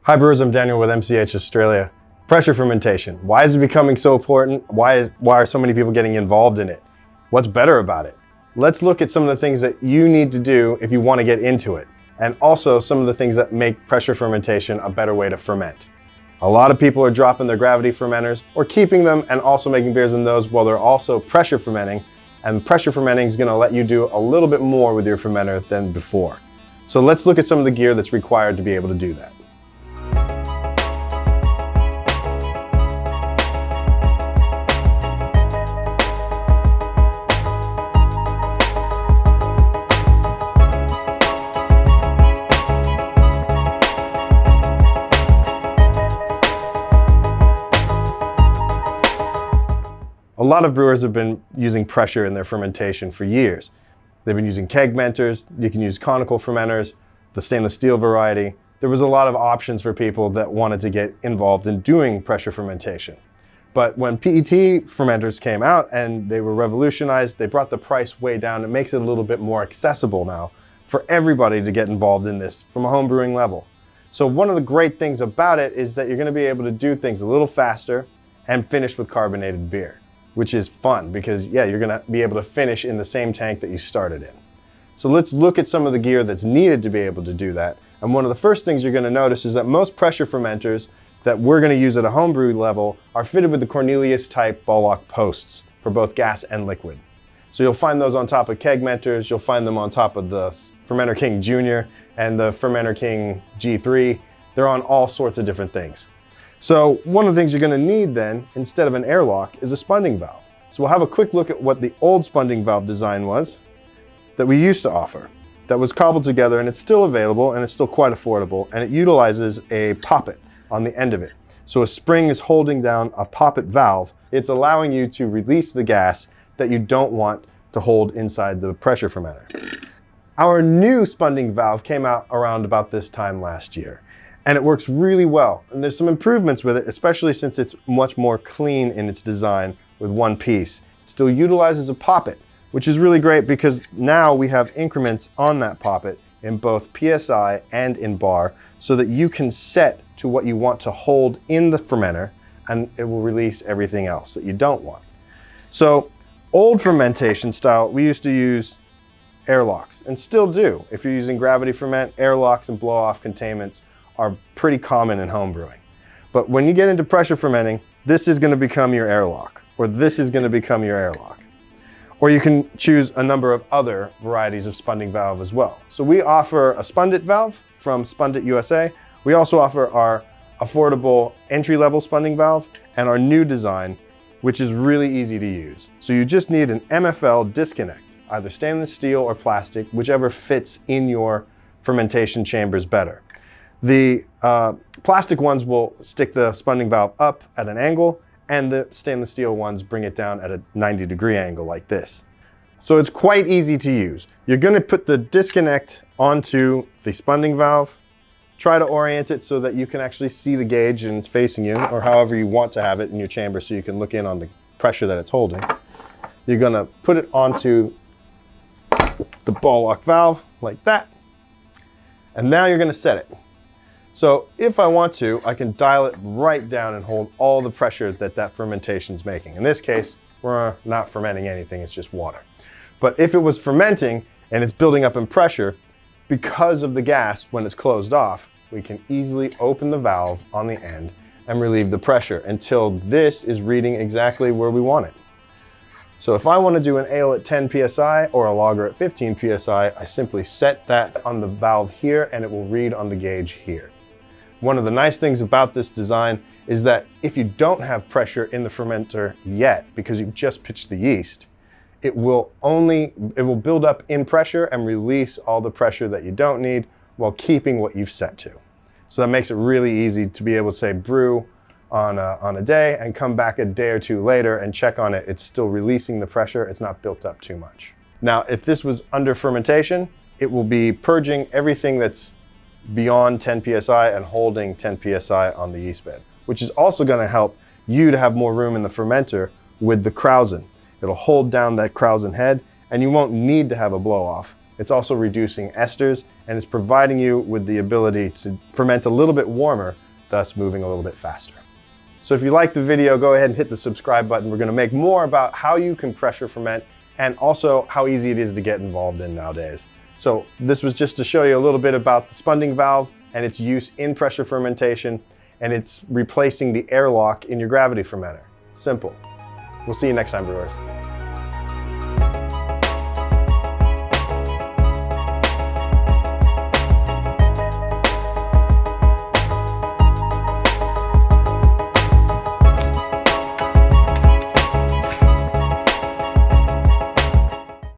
Hi brewers, I'm Daniel with MCH Australia. Pressure fermentation. Why is it becoming so important? Why are so many people getting involved in it? What's better about it? Let's look at some of the things that you need to do if you want to get into it, and also some of the things that make pressure fermentation a better way to ferment. A lot of people are dropping their gravity fermenters or keeping them and also making beers in those while they're also pressure fermenting, and pressure fermenting is going to let you do a little bit more with your fermenter than before. So let's look at some of the gear that's required to be able to do that. A lot of brewers have been using pressure in their fermentation for years. They've been using keg mentors, you can use conical fermenters, the stainless steel variety. There was a lot of options for people that wanted to get involved in doing pressure fermentation. But when PET fermenters came out and they were revolutionized, they brought the price way down. It makes it a little bit more accessible now for everybody to get involved in this from a home brewing level. So one of the great things about it is that you're going to be able to do things a little faster and finish with carbonated beer, which is fun because, yeah, you're gonna be able to finish in the same tank that you started in. So let's look at some of the gear that's needed to be able to do that. And one of the first things you're gonna notice is that most pressure fermenters that we're gonna use at a homebrew level are fitted with the Cornelius type ball lock posts for both gas and liquid. So you'll find those on top of keg mentors, you'll find them on top of the Fermenter King Jr. and the Fermenter King G3. They're on all sorts of different things. So one of the things you're going to need then, instead of an airlock, is a spunding valve. So we'll have a quick look at what the old spunding valve design was that we used to offer, that was cobbled together, and it's still available and it's still quite affordable, and it utilizes a poppet on the end of it. So a spring is holding down a poppet valve. It's allowing you to release the gas that you don't want to hold inside the pressure fermenter. Our new spunding valve came out around about this time last year. And it works really well. And there's some improvements with it, especially since it's much more clean in its design with one piece. It still utilizes a poppet, which is really great because now we have increments on that poppet in both PSI and in bar so that you can set to what you want to hold in the fermenter and it will release everything else that you don't want. So old fermentation style, we used to use airlocks and still do. If you're using gravity ferment, airlocks and blow-off containments are pretty common in home brewing. But when you get into pressure fermenting, this is going to become your airlock, or this is going to become your airlock. Or you can choose a number of other varieties of spunding valve as well. So we offer a Spundit valve from Spundit USA. We also offer our affordable entry-level spunding valve and our new design, which is really easy to use. So you just need an MFL disconnect, either stainless steel or plastic, whichever fits in your fermentation chambers better. The plastic ones will stick the spunding valve up at an angle, and the stainless steel ones bring it down at a 90-degree angle like this. So it's quite easy to use. You're going to put the disconnect onto the spunding valve, try to orient it so that you can actually see the gauge and it's facing you, or however you want to have it in your chamber so you can look in on the pressure that it's holding. You're going to put it onto the ball lock valve like that, and now you're going to set it. So if I want to, I can dial it right down and hold all the pressure that that fermentation's making. In this case, we're not fermenting anything, it's just water. But if it was fermenting and it's building up in pressure, because of the gas, when it's closed off, we can easily open the valve on the end and relieve the pressure until this is reading exactly where we want it. So if I want to do an ale at 10 PSI or a lager at 15 PSI, I simply set that on the valve here and it will read on the gauge here. One of the nice things about this design is that if you don't have pressure in the fermenter yet, because you've just pitched the yeast, it will build up in pressure and release all the pressure that you don't need while keeping what you've set to. So that makes it really easy to be able to say brew on a day and come back a day or two later and check on it. It's still releasing the pressure, it's not built up too much. Now, if this was under fermentation, it will be purging everything that's beyond 10 PSI and holding 10 PSI on the yeast bed, which is also going to help you to have more room in the fermenter with the krausen. It'll hold down that krausen head and you won't need to have a blow off It's also reducing esters, and it's providing you with the ability to ferment a little bit warmer, thus moving a little bit faster. So if you like the video, go ahead and hit the subscribe button. We're going to make more about how you can pressure ferment and also how easy it is to get involved in nowadays. So this was just to show you a little bit about the spunding valve and its use in pressure fermentation, and it's replacing the airlock in your gravity fermenter. Simple. We'll see you next time, brewers.